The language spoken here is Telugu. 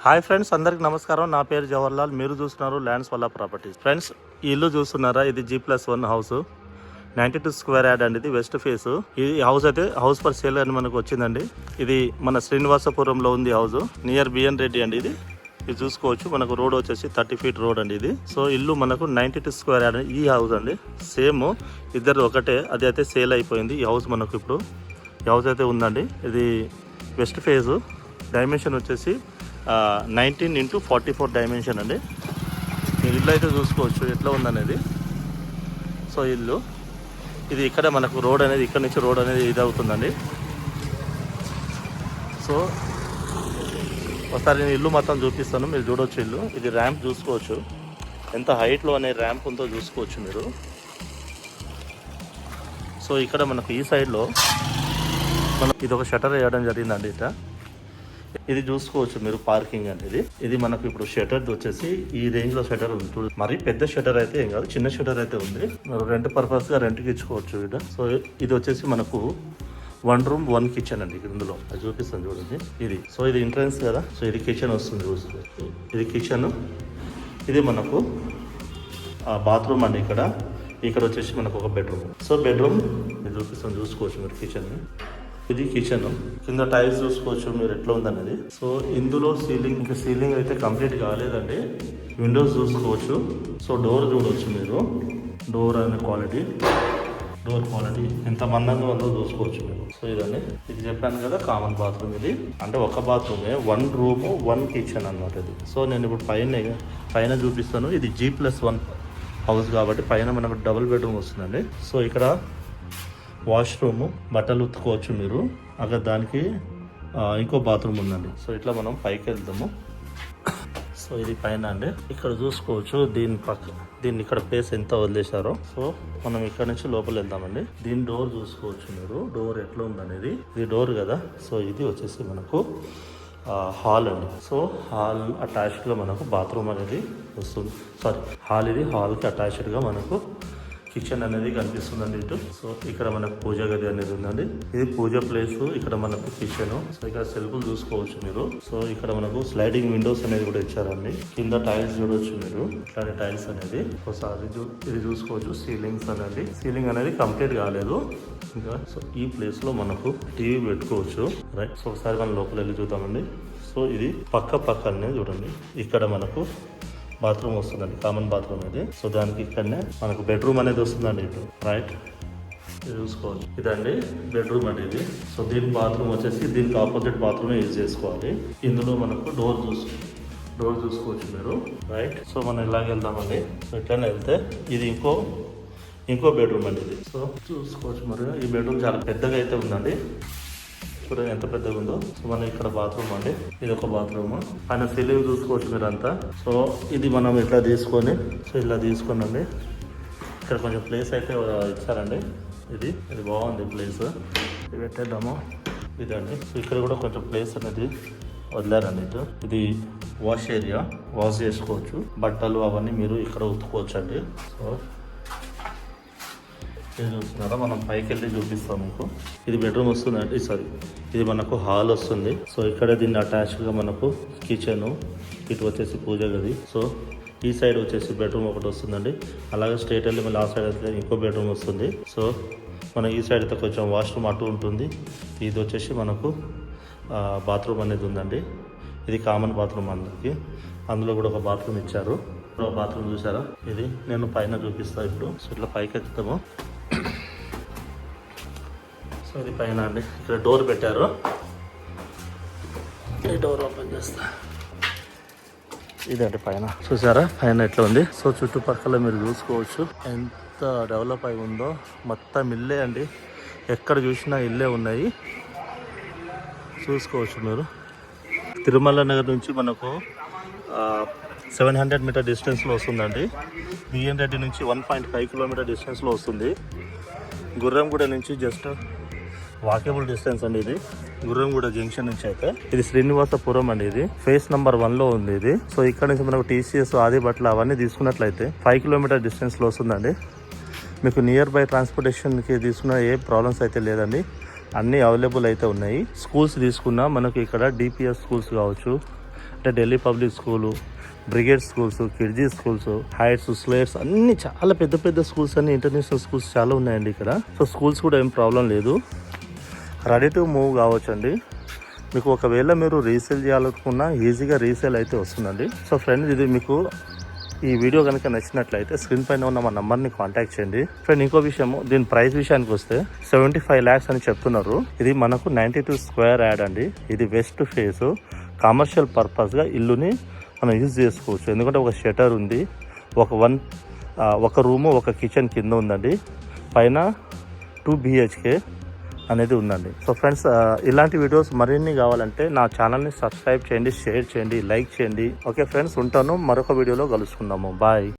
హాయ్ ఫ్రెండ్స్, అందరికి నమస్కారం. నా పేరు జవహర్లాల్. మీరు చూస్తున్నారు ల్యాండ్స్ వల్ల ప్రాపర్టీస్. ఫ్రెండ్స్, ఈ ఇల్లు చూస్తున్నారా? ఇది G+1 హౌస్, 92 స్క్వేర్ యార్డ్ అండి. ఇది వెస్ట్ ఫేస్. ఈ హౌస్ అయితే హౌస్ ఫర్ సేల్ అని మనకు వచ్చిందండి. ఇది మన శ్రీనివాసపురంలో ఉంది హౌస్, నియర్ బిఎన్ రెడ్డి అండి. ఇది చూసుకోవచ్చు. మనకు రోడ్ వచ్చేసి 30 ఫీట్ రోడ్ అండి ఇది. సో ఇల్లు మనకు 92 స్క్వేర్ యార్డ్ ఈ హౌస్ అండి. సేమ్ ఇద్దరు ఒకటే. అది అయితే సేల్ అయిపోయింది. ఈ హౌస్ మనకు ఇప్పుడు ఈ హౌస్ అయితే ఉందండి. ఇది వెస్ట్ ఫేస్. డైమెన్షన్ వచ్చేసి 19x44 డైమెన్షన్ అండి. మీరు ఇల్లు అయితే చూసుకోవచ్చు ఎట్లా ఉందనేది. సో ఇల్లు ఇది ఇక్కడ మనకు రోడ్ అనేది, ఇక్కడ నుంచి రోడ్ అనేది ఇది అవుతుందండి. సో ఒకసారి నేను ఇల్లు మొత్తం చూపిస్తాను, మీరు చూడవచ్చు. ఇల్లు ఇది ర్యాంప్ చూసుకోవచ్చు, ఎంత హైట్లో అనే ర్యాంప్ ఉందో చూసుకోవచ్చు మీరు. సో ఇక్కడ మనకు ఈ సైడ్లో మనకు ఇది ఒక షటర్ వేయడం జరిగిందండి. ఇది చూసుకోవచ్చు మీరు, పార్కింగ్ అనేది. ఇది మనకు ఇప్పుడు షటర్ వచ్చేసి ఈ రేంజ్ లో షటర్ ఉంది. మరి పెద్ద షటర్ అయితే ఏం కాదు, చిన్న షటర్ అయితే ఉంది. రెంట్ పర్పస్ గా రెంట్కి ఇచ్చుకోవచ్చు ఇక్కడ. సో ఇది వచ్చేసి మనకు 1 రూమ్ 1 కిచెన్ అండి. ఇందులో అది చూపిస్తాను చూడండి. ఇది సో ఇది ఎంట్రన్స్ కదా. సో ఇది కిచెన్ వస్తుంది చూసుకోవచ్చు. ఇది కిచెన్. ఇది మనకు బాత్రూమ్ అండి. ఇక్కడ వచ్చేసి మనకు ఒక బెడ్రూమ్. సో బెడ్రూమ్ ఇది చూపిస్తాను చూసుకోవచ్చు మీరు. కిచెన్ ఇది కిచెన్. కింద టైల్స్ చూసుకోవచ్చు మీరు ఎట్లా ఉందనేది. సో ఇందులో సీలింగ్ అయితే కంప్లీట్ కాలేదండి. విండోస్ చూసుకోవచ్చు. సో డోర్ చూడవచ్చు మీరు. డోర్ క్వాలిటీ ఎంత మందంగా ఉందో చూసుకోవచ్చు మీరు. సో ఇదండి, ఇది చెప్పాను కదా కామన్ బాత్రూమ్. ఇది అంటే ఒక బాత్రూమే, 1 రూమ్ 1 కిచెన్ అన్నమాట ఇది. సో నేను ఇప్పుడు పైన చూపిస్తాను. ఇది G+1 హౌస్ కాబట్టి పైన మనకు డబుల్ బెడ్రూమ్ వస్తుందండి. సో ఇక్కడ వాష్రూమ్, బట్టలు ఉతుకోవచ్చు మీరు. అక్కడ దానికి ఇంకో బాత్రూమ్ ఉందండి. సో ఇట్లా మనం పైకి వెళ్తాము. సో ఇది పైన అండి. ఇక్కడ చూసుకోవచ్చు. దీన్ని ఇక్కడ ప్లేస్ ఎంత వదిలేశారో. సో మనం ఇక్కడ నుంచి లోపల వెళ్దామండి. దీని డోర్ చూసుకోవచ్చు మీరు. డోర్ ఎట్లా ఉందనేది. ఇది డోర్ కదా. సో ఇది వచ్చేసి మనకు హాల్ అండి. సో హాల్ అటాచ్డ్గా మనకు బాత్రూమ్ అనేది వస్తుంది. ఇది హాల్కి అటాచ్డ్గా మనకు కిచెన్ అనేది కనిపిస్తుందండి ఇటు. సో ఇక్కడ మనకు పూజ గది అనేది ఉందండి. ఇది పూజ ప్లేస్. ఇక్కడ మనకు కిచెన్. సో ఇక్కడ సెల్ఫ్లు చూసుకోవచ్చు మీరు. సో ఇక్కడ మనకు స్లైడింగ్ విండోస్ అనేది కూడా ఇచ్చారండి. కింద టైల్స్ చూడవచ్చు మీరు. ఇట్లాంటి టైల్స్ అనేది ఒకసారి ఇది చూసుకోవచ్చు. సీలింగ్ అనేది కంప్లీట్ కాలేదు ఇంకా. సో ఈ ప్లేస్ లో మనకు టీవీ పెట్టుకోవచ్చు. రైట్. సో ఒకసారి మనం లోపల వెళ్ళి చూద్దామండి. సో ఇది పక్కనే చూడండి. ఇక్కడ మనకు బాత్రూమ్ వస్తుందండి, కామన్ బాత్రూమ్ ఇది. సో దానికి ఇక్కడనే మనకు బెడ్రూమ్ అనేది వస్తుందండి ఇటు. రైట్. ఇది చూసుకోవచ్చు. ఇదండి బెడ్రూమ్ అనేది. సో దీని బాత్రూమ్ వచ్చేసి దీనికి ఆపోజిట్ బాత్రూమే యూజ్ చేసుకోవాలి. ఇందులో మనకు డోర్ చూసుకోవచ్చు మీరు. రైట్. సో మనం ఇలాగ వెళ్దామండి. సో ఇట్లానే వెళ్తే ఇది ఇంకో బెడ్రూమ్ అండి ఇది. సో చూసుకోవచ్చు మరి. ఈ బెడ్రూమ్ చాలా పెద్దగా అయితే ఉందండి. చూడండి ఎంత పెద్దగా ఉందో. సో మనం ఇక్కడ బాత్రూమ్ అండి. ఇది ఒక బాత్రూమ్. పైన సీలింగ్ చూసుకోవచ్చు మీరు అంతా. సో ఇది మనం ఇట్లా తీసుకొని ఇలా తీసుకోనండి. ఇక్కడ కొంచెం ప్లేస్ అయితే ఇచ్చారండి. ఇది బాగుంది ప్లేస్. ఇది పెట్టేద్దాము. ఇదండి. సో ఇక్కడ కూడా కొంచెం ప్లేస్ అనేది వదిలేరండి ఇటు. ఇది వాష్ ఏరియా. వాష్ చేసుకోవచ్చు. బట్టలు అవన్నీ మీరు ఇక్కడ ఉతుకోవచ్చు అండి. సో ఇది చూస్తున్నారా, మనం పైకి వెళ్ళి చూపిస్తాం మీకు. ఇది బెడ్రూమ్ వస్తుందండి. ఇది మనకు హాల్ వస్తుంది. సో ఇక్కడ దీన్ని అటాచ్గా మనకు కిచెన్, ఇటు వచ్చేసి పూజ గది. సో ఈ సైడ్ వచ్చేసి బెడ్రూమ్ ఒకటి వస్తుందండి. అలాగే స్ట్రైట్ వెళ్ళి మళ్ళీ ఆ సైడ్ అయితే ఇంకో బెడ్రూమ్ వస్తుంది. సో మన ఈ సైడ్ అయితే కొంచెం వాష్రూమ్ అటు ఉంటుంది. ఇది వచ్చేసి మనకు బాత్రూమ్ అనేది ఉందండి. ఇది కామన్ బాత్రూమ్ అందరికి. అందులో కూడా ఒక బాత్రూమ్ ఇచ్చారు. బాత్రూమ్ చూసారా? ఇది నేను పైన చూపిస్తాను ఇప్పుడు. సో ఇట్లా పైకి ఎక్కుతాము. సో ఇది పైన అండి. ఇక్కడ డోర్ పెట్టారు. ఈ డోర్ ఓపెన్ చేస్తా. ఇదండి పైన. చూసారా పైన ఎట్లా ఉంది? సో చుట్టుపక్కల మీరు చూసుకోవచ్చు ఎంత డెవలప్ అయి ఉందో. మొత్తం ఇల్లే అండి. ఎక్కడ చూసినా ఇల్లే ఉన్నాయి. చూసుకోవచ్చు మీరు. తిరుమల నగర్ నుంచి మనకు 700 మీటర్ డిస్టెన్స్లో వస్తుందండి. బిఎన్ రెడ్డి నుంచి 1.5 కిలోమీటర్ డిస్టెన్స్లో వస్తుంది. గుర్రంగూడ నుంచి జస్ట్ వాకేబుల్ డిస్టెన్స్ అండి. ఇది గుర్రంగూడ జంక్షన్ నుంచి అయితే. ఇది శ్రీనివాసపురం అండి. ఇది ఫేస్ నెంబర్ 1లో ఉంది ఇది. సో ఇక్కడ నుంచి మనకు TCS, ఆది బట్టలు అవన్నీ తీసుకున్నట్లయితే 5 కిలోమీటర్ డిస్టెన్స్లో వస్తుందండి. మీకు నియర్ బై ట్రాన్స్పోర్టేషన్కి తీసుకున్న ఏ ప్రాబ్లమ్స్ అయితే లేదండి. అన్నీ అవైలబుల్ అయితే ఉన్నాయి. స్కూల్స్ తీసుకున్నా మనకు ఇక్కడ DPS స్కూల్స్ కావచ్చు, అంటే Delhi public school, brigade schools, Kidzee schools, heights, slates అన్ని చాలా పెద్ద పెద్ద స్కూల్స్ అన్ని ఇంటర్నేషనల్ స్కూల్స్ చాలా ఉన్నాయండి ఇక్కడ. సో స్కూల్స్ కూడా ఏం ప్రాబ్లం లేదు, రెడీ టు మూవ్ కావచ్చండి. మీకు ఒకవేళ మీరు రీసేల్ చేయాలనుకున్నా ఈజీగా రీసేల్ అయితే వస్తుందండి. సో ఫ్రెండ్స్, ఇది మీకు ఈ వీడియో కనుక నచ్చినట్లయితే స్క్రీన్ పైన ఉన్న మా నంబర్ని కాంటాక్ట్ చేయండి. ఫ్రెండ్, ఇంకో విషయము, దీని ప్రైస్ విషయానికి వస్తే 75 lakhs అని చెప్తున్నారు. ఇది మనకు 92 square యాడ్ అండి. ఇది వెస్ట్ ఫేస్, కమర్షియల్ పర్పస్గా ఇల్లుని మనం యూజ్ చేసుకోవచ్చు. ఎందుకంటే ఒక షటర్ ఉంది, ఒక రూము, ఒక కిచెన్ కింద ఉందండి, పైన 2 BHK అనేది ఉందండి. సో ఫ్రెండ్స్, ఇలాంటి వీడియోస్ మరిన్ని కావాలంటే నా ఛానల్ని సబ్స్క్రైబ్ చేయండి, షేర్ చేయండి, లైక్ చేయండి. ఓకే ఫ్రెండ్స్, ఉంటాను. మరొక వీడియోలో కలుసుకుందాము. బాయ్.